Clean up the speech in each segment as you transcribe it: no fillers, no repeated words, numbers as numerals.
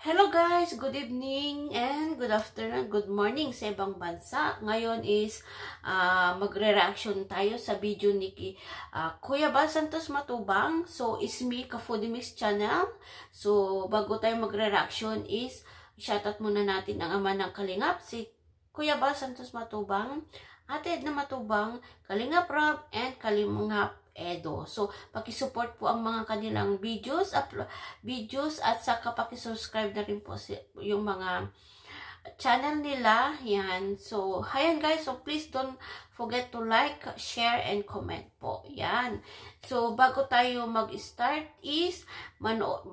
Hello guys, good evening and good afternoon, good morning sa ibang bansa. Ngayon is magre-reaction tayo sa video ni Kuya Bal Santos Matubang. So, is me, Ka-Foodie Mix Channel. So, bago tayo magre-reaction is shoutout muna natin ang ama ng Kalingap, si Kuya Bal Santos Matubang, Ate Edna Matubang, Kalingap Rob, and Kalingap Edo. So, paki-support po ang mga kanilang videos at saka paki-subscribe na rin po yung mga channel nila. Yan. So, ayan guys. So, please don't forget to like, share, and comment po. Yan. So, bago tayo mag-start is manood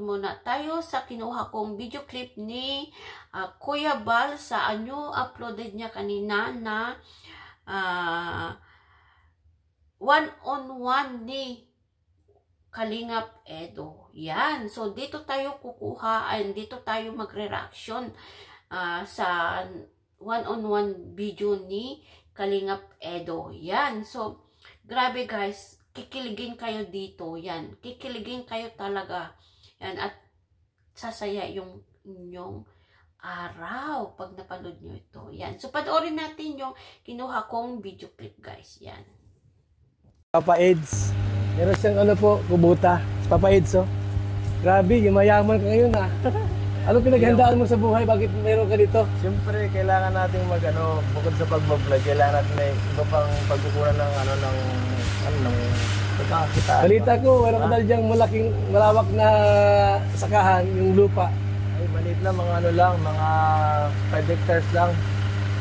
muna tayo sa kinuha kong video clip ni Kuya Bal sa uploaded niya kanina na one-on-one ni Kalingap Edo. Yan. So, dito tayo kukuha and dito tayo magre-reaction sa one-on-one video ni Kalingap Edo. Yan. So, grabe guys. Kikiligin kayo dito. Yan. Kikiligin kayo talaga. Yan. At sasaya yung inyong araw pag napanood nyo ito. Yan. So, panoorin natin yung kinuha kong video clip guys. Yan. Papa Eds. Meron siyang kubuta. Papa Eds, oh. Grabe, yumayaman ka ngayon, ha. Ano pinaghandaan mo sa buhay? Bakit meron ka dito? Siyempre, kailangan nating bukod sa pag-vlog, kailangan natin may iba pang pagkukunan ng pagkakita. Balita ko, meron ka dahil diyang malawak na sakahan, yung lupa. Ay, maliit lang, mga 5 hectares lang.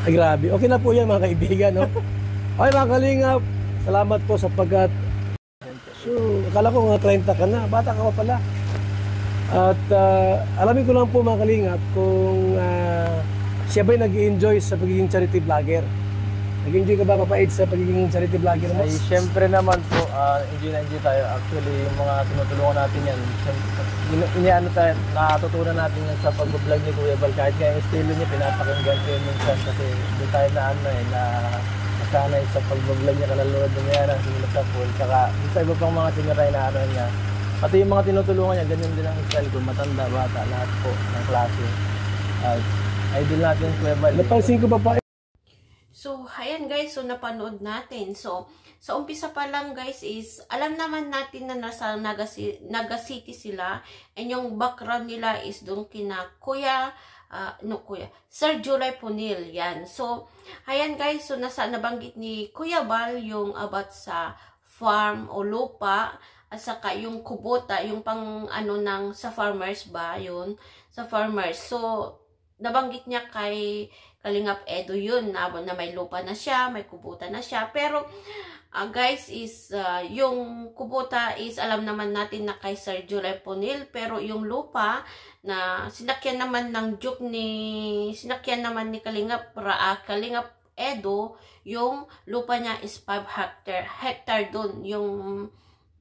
Ay, grabe. Okay na po yan, mga kaibigan, no? Okay, mga Kalingap. Salamat po sapagkat so, akala ko mga 30 ka na, bata ka pa pala. At alamin ko lang po mga Kalingap kung siya ba'y nag-i-enjoy sa pagiging charity vlogger. Nag-enjoy ka ba Papa Ed sa pagiging charity vlogger mo? Ay, syempre naman po, enjoy na enjoy tayo. Actually, yung mga tinutulungan natin yan, natutunan natin yan sa pag-vlog ni Kuya Bal. Kahit nga yung estilo niya, pinapakinggan ko yun minsan kasi doon tayo na sanay sa pag-vlog niya, kalalunod ng yan, simulat sa pool, saka sa iba pang mga siniray na niya. Pati yung mga tinutulungan niya, ganyan din ang style ko, matanda, bata, lahat po ng klase. Idol natin, Kuya Bal. Napansin ko pa. So, ayan guys, so napanood natin. So, sa umpisa pa lang guys is, alam naman natin na nasa Naga City sila, and yung background nila is doon kina Sir July Punil, yan. So, ayan guys, so nabanggit ni Kuya Bal yung about sa farm o lupa, at saka yung kubota, yung pang sa farmers ba, yun, sa farmers. So, nabanggit niya kay Kalingap Edo yun, na may lupa na siya, may kubota na siya, pero guys is yung kubota is alam naman natin na kay Sir July Punil, pero yung lupa na sinakyan naman ni Kalingap Edo, yung lupa niya is 5 hectare doon yung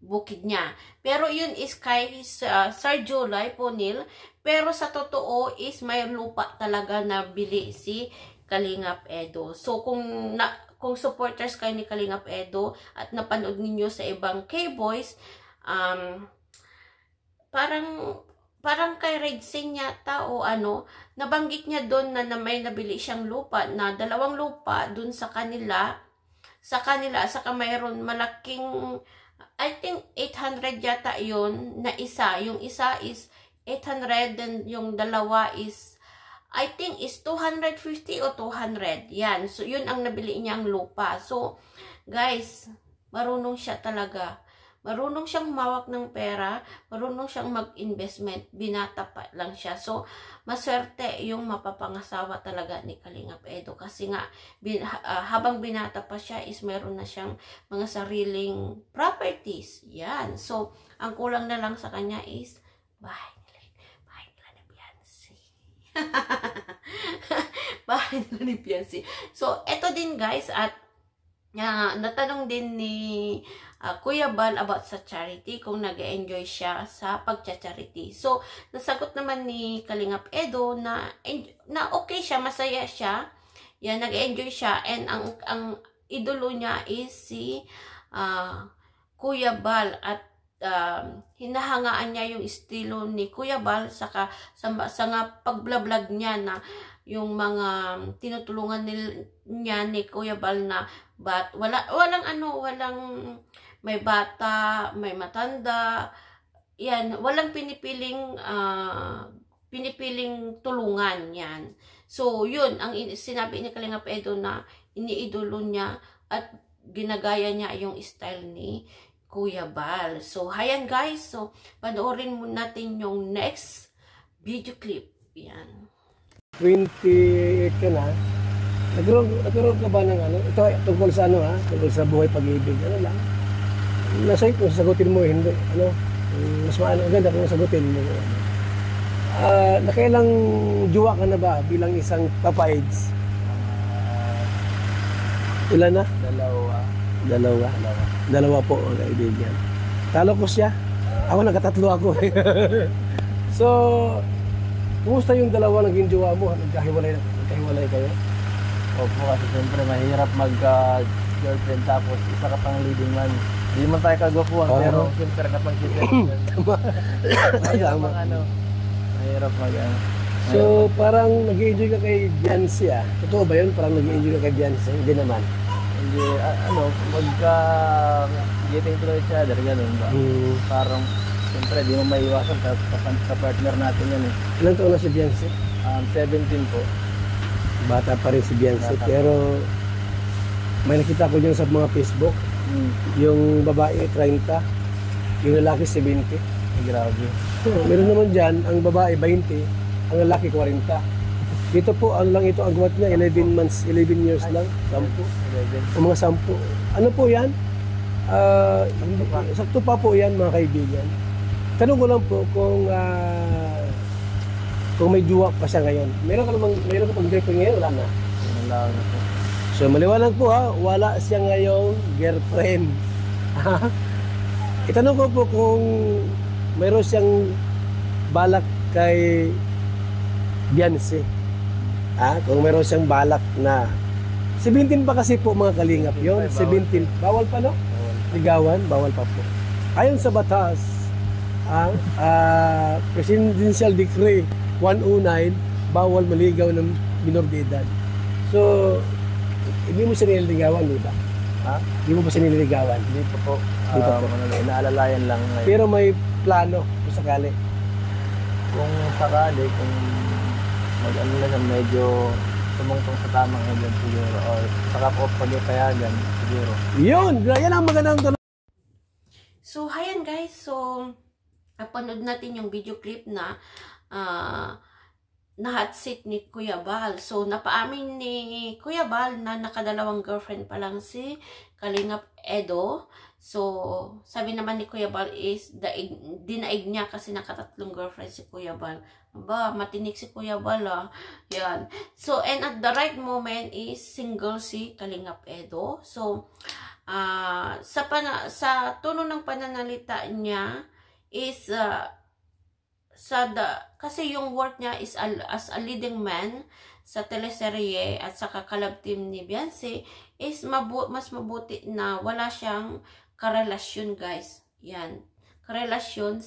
bukid niya. Pero yun is kay Sir July Punil, pero sa totoo is may lupa talaga na bili si Kalingap Edo. So kung supporters kayo ni Kalingap Edo at napanood ninyo sa ibang K-Boys, parang kay Redsing yata o nabanggit niya doon na may nabili siyang lupa, na 2 lupa doon sa kanila, saka mayroon malaking, I think 800 yata yun na isa. Yung isa is 800 and yung dalawa is I think is 250 o 200. Yan. So, yun ang nabili niyang lupa. So, guys, marunong siya talaga. Marunong siyang humawak ng pera. Marunong siyang mag-investment. Binata pa lang siya. So, maswerte yung mapapangasawa talaga ni Kalingap Edo. Kasi nga, habang binata pa siya is meron na siyang mga sariling properties. Yan. So, ang kulang na lang sa kanya is bahay nila ni Beyonce. Bahay nila ni Beyonce. So, eto din guys, at natanong din ni Kuya Bal about sa charity, kung nag-enjoy siya sa pagcha-charity. So, nasagot naman ni Kalingap Edo na okay siya, masaya siya. Yan, nag-enjoy siya. And ang idolo niya is si Kuya Bal. At hinahangaan niya yung estilo ni Kuya Bal saka sa nga pagblablag niya na yung mga tinutulungan niya ni Kuya Bal na walang may bata, may matanda, yan, walang pinipiling tulungan yan. So yun ang sinabi ni Kalingap Edo na iniidolo niya at ginagaya niya yung style ni Kuya Bal. So hayan guys, so panoorin mo natin yung next video clip. Yan. 28 ka na, nagkaroon ka ba ng ano, ito tungkol sa ano ha, tungkol sa buhay pag-ibig, ano lang, nasa kung sagutin mo, hindi, ano, mas maganda kung sagutin mo. Nakailang jowa ka na ba bilang isang papaids? Ilan na? Dalawa po, kaibigan. Talo ko siya. Ako nagkatatlo ako. So, kumusta yung dalawa naging jowa mo? Nagkahiwalay kayo? Opo, kasi siyempre mahirap mag-girlfriend tapos isa ka pang leading man. Hindi man tayo kagwapuan, pero siyempre kapag mahirap So, parang nag-i-enjoy ka kay Beyonce ah. Totoo ba yun? Parang nag-i-enjoy ka kay Beyonce? Hindi naman. Hindi, magka-getting to each other, ganun ba? Parang, siyempre, di mo maiwasan sa partner natin yan eh. Ilang taon na si Beyonce? 17 po. Bata pa rin si Beyonce, pero may nakita ko dyan sa mga Facebook. Yung babae 30, yung lalaki 70. Grabe. So, meron naman dyan, ang babae 20, ang lalaki 40. Dito po, ano lang ito, ang guwat niya, 11 months, 11 years lang, 10. O mga 10. Ano po yan? Sakto pa po yan, mga kaibigan. Tanong ko lang po kung may jowa pa siya ngayon. Meron ka pang girlfriend ngayon? Wala na. Wala na po. So, maliwanag po ha, wala siya ngayong girlfriend. Itanong ko po kung mayroon siyang balak kay Beyonce. Kung mayroon siyang balak na 17 pa kasi po mga kalingap yon. 17. Bawal pa no? Ligawan, bawal pa po. Ayon sa batas, Presidential Decree 109, bawal maligaw ng minor de edad. So, hindi mo siya nililigawan, di ba? Hindi mo pa siya nililigawan? Hindi po. Inaalalayan lang ngayon. Pero may plano kung sakali. Kung sakali, kung mag-ano na siya, medyo tumungtong sa tamang edad siguro. O saka po pag-ipayagan siguro. Yun! Yan ang magandang tanong. So, hayan guys. So, napanood natin yung video clip na hot seat ni Kuya Bal. So, napaamin ni Kuya Bal na nakadalawang girlfriend pa lang si Kalingap Edo. So, sabi naman ni Kuya Bal is dinaig niya kasi nakatatlong girlfriend si Kuya Bal. Aba, matinik si Kuya Bal Yan. So, and at the right moment is single si Kalingap Edo. So, sa tono ng pananalita niya is kasi yung work niya is as a leading man sa teleserye at sa kakalab team ni Beyonce is mas mabuti na wala siyang karelasyon guys. Yan. Karelasyon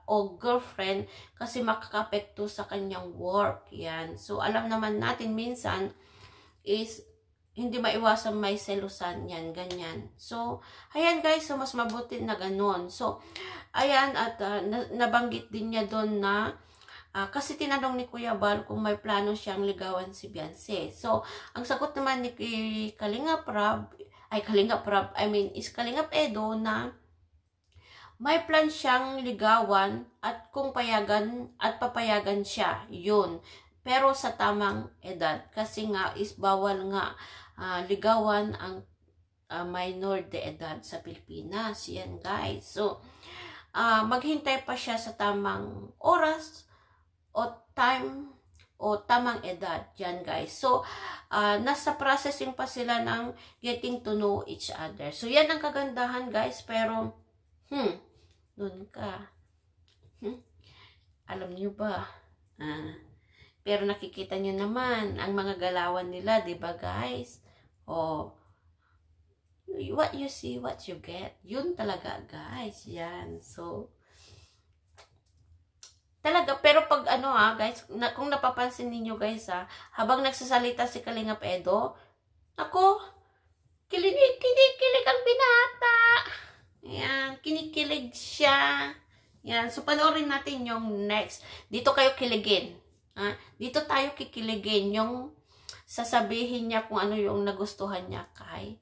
o girlfriend kasi makakapekto sa kanyang work. Yan. So alam naman natin minsan is hindi maiwasan may selusan yan, ganyan. So, ayan guys, so mas mabuti na ganun. So, ayan, at nabanggit din niya doon na, kasi tinanong ni Kuya Bal kung may plano siyang ligawan si Beyonce. So, ang sagot naman ni Kalingap Edo na may plan siyang ligawan at kung papayagan siya, yun. Pero sa tamang edad, kasi nga is bawal nga ligawan ang minor de edad sa Pilipinas. Yan guys. So, maghintay pa siya sa tamang oras o time o tamang edad. Yan guys. So, nasa processing pa sila ng getting to know each other. So, yan ang kagandahan guys. Pero, dun ka. Alam niyo ba? Pero nakikita nyo naman ang mga galawan nila, di ba guys? what you see, what you get. Yun talaga, guys. Yan. So, talaga, pero pag ano guys, kung napapansin niyo guys habang nagsasalita si Kalingap Edo, ako, kinikilig ang binata. Yan, kinikilig siya. Yan, so panoorin natin yung next. Dito kayo kiligin. Dito tayo kikiligin yung sasabihin niya kung ano yung nagustuhan niya kay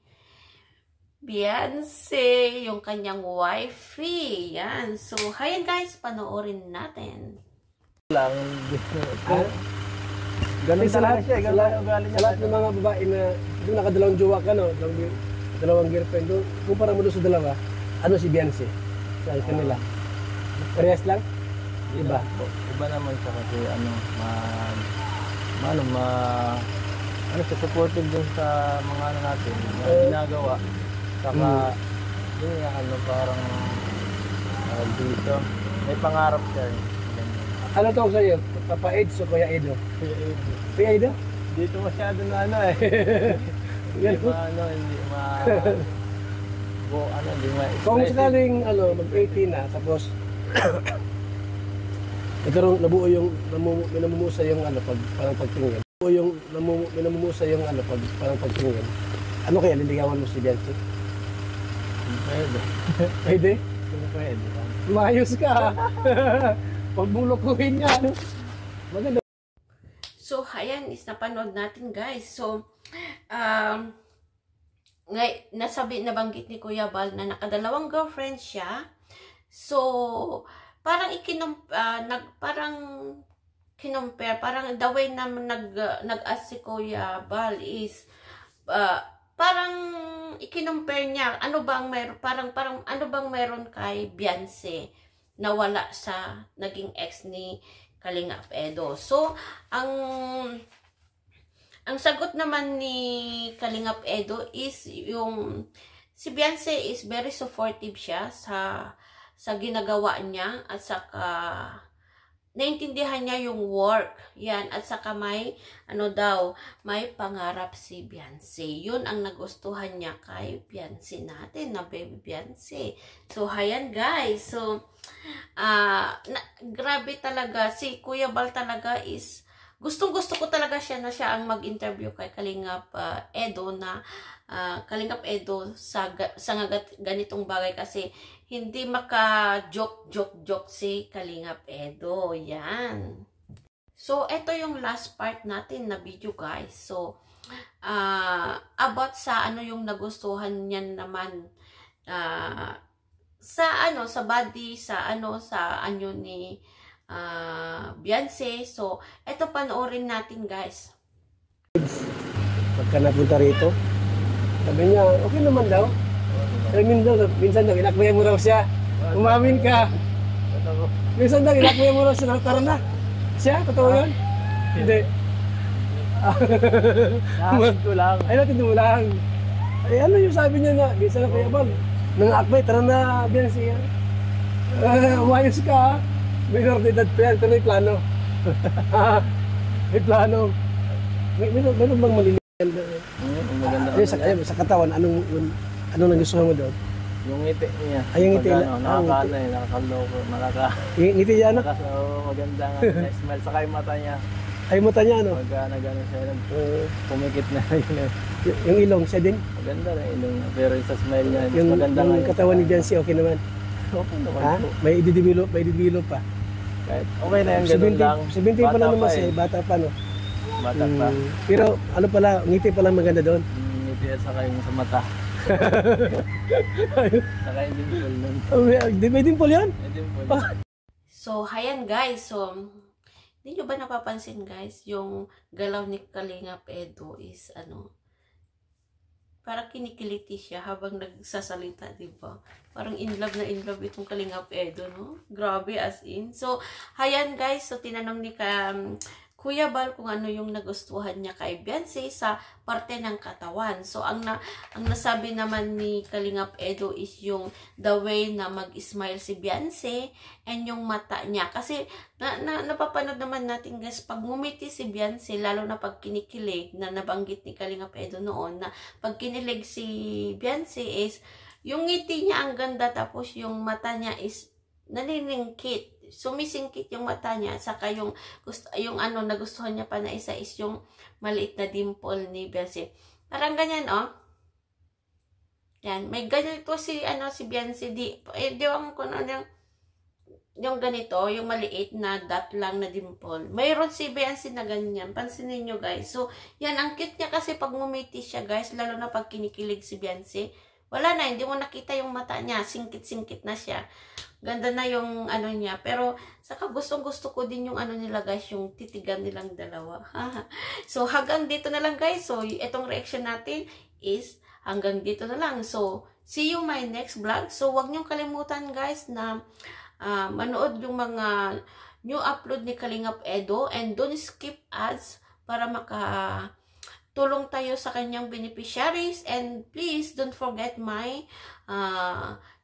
Beyonce, yung kanyang wifey. Yan. So, hayan guys, panoorin natin. Lang. Ganun sa lahat siya. Sa lahat ng mga babae na yung nakadalawang jowa ka, no? Dalawang girlfriend. Kumpara mo doon sa dalawa, ano si Beyonce? Sa kanila. Parehas lang? Iba. Iba naman siya kasi supportive din sa mga natin, ginagawa. Saka, yun nga, parang dito. May pangarap siya. Ano tawag sa'yo? Papa Eds o Kuya Edo? Kuya Edo? Dito masyado na Yan. Kung sakaling mag-18 na, tapos nabuo yung namumusa yung parang pagtingin. Nabuo yung namumusa yung parang pagtingin. Ano kaya liligawan mo si Beyonce? Pwede. Pwede? Pwede. Mayos ka. Pag mulukuhin niya, maganda. So, ayan, is napanood natin, guys. So, nabanggit ni Kuya Bal na nakadalawang girlfriend siya. So, parang parang the way na nag-ask si Kuya Bal is, parang ikinumpare niya, ano bang meron kay Beyonce na wala sa naging ex ni Kalingap Edo. So, ang sagot naman ni Kalingap Edo is yung si Beyonce is very supportive siya sa ginagawa niya at saka naintindihan niya yung work. Yan. At saka may pangarap si Beyonce. Yun ang nagustuhan niya kay Beyonce natin, na baby Beyonce. So, hayan guys. So, grabe talaga. Si Kuya Bal talaga is, gustong-gusto ko talaga siya na siya ang mag-interview kay Kalingap Edo na Kalingap Edo sa ganitong bagay kasi hindi maka-joke si Kalingap Edo. Yan. So, ito yung last part natin na video, guys. So, about sa yung nagustuhan niya naman sa body, sa anyo ni Beyonce. So, ito panoorin natin, guys. Pagka napunta rito, sabi niya, okay naman daw. Minsan daw, inakbaya mo raw siya. Umamin ka. Minsan daw, inakbaya mo raw siya. Tara na. Siya? Totoo yun? Hindi. Nahatid ko lang. Ay, natin mo lang. Ay, ano yung sabi niya na, minsan na Kuya Bal, nang-akbay, tara na, Beyonce. Umayos ka. May ordinad pa yan, pero may plano. May plano. Meron bang malilihan? Maganda. Sa katawan, anong nagustuhan mo doon? Yung ngiti niya. Ay, yung ngiti. Nakakaloko. Ngiti niya, ano? Maganda nga. Smile. Saka yung mata niya. Ay, mata niya, ano? Gano'n siya. Pumikit na yun. Yung ilong, siya din? Maganda na ilong. Pero sa smile niya, mas maganda nga. Yung katawan ni Beyonce, okay naman? Okay naman po. May i-develop pa. Kahit okay na yung ganun lang. 17 pa lang naman siya, bata pa, no? Bata pa. Pero ano pala, ngiti pa lang maganda doon. Ngiti at saka yung sa mata. Saka yung dimple nun. May dimple yan? May dimple. So, hayan guys. So, hindi nyo ba napapansin guys, yung galaw ni Kalingap Edo is parang kinikiliti siya habang nagsasalita, diba? Parang in love itong Kalingap Edo, no? Grabe as in. So, hayan guys. So, tinanong ni Kuya Bal kung ano yung nagustuhan niya kay Beyonce sa parte ng katawan. So, ang nasabi naman ni Kalingap Edo is yung the way na mag-smile si Beyonce and yung mata niya. Kasi, napapanood naman natin guys, pag ngumiti si Beyonce, lalo na pag kinikilig, na nabanggit ni Kalingap Edo noon, na pag kinilig si Beyonce is, yung ngiti niya ang ganda, tapos yung mata niya is naniningkit. Sumisingkit yung mata niya, saka yung nagustuhan niya pa na isa is yung maliit na dimple ni Beyonce. Parang ganyan, oh. Yan, may ganyan ito si Beyonce, diwang ko na yung ganito, yung maliit na dot lang na dimple. Mayroon si Beyonce na ganyan, pansinin nyo guys. So, yan, ang cute niya kasi pag ngumiti siya guys, lalo na pag kinikilig si Beyonce. Wala na, hindi mo nakita yung mata niya, singkit-singkit na siya. Ganda na yung niya. Pero, saka gustong-gusto ko din yung nila guys, yung titigan nilang dalawa. So, hanggang dito na lang guys. So, itong reaction natin is hanggang dito na lang. So, see you my next vlog. So, wag niyong kalimutan guys na manood yung mga new upload ni Kalingap Edo. And don't skip ads para tulong tayo sa kanyang beneficiaries. And please don't forget my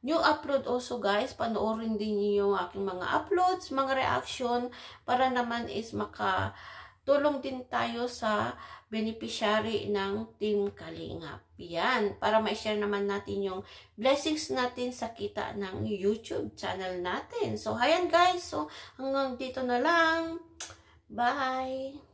new upload also guys. Panoorin din niyo yung aking mga uploads, mga reaction, para naman is makatulong din tayo sa beneficiary ng Team Kalingap. Yan, para ma-share naman natin yung blessings natin sa kita ng YouTube channel natin. So, ayan guys. So, hanggang dito na lang. Bye!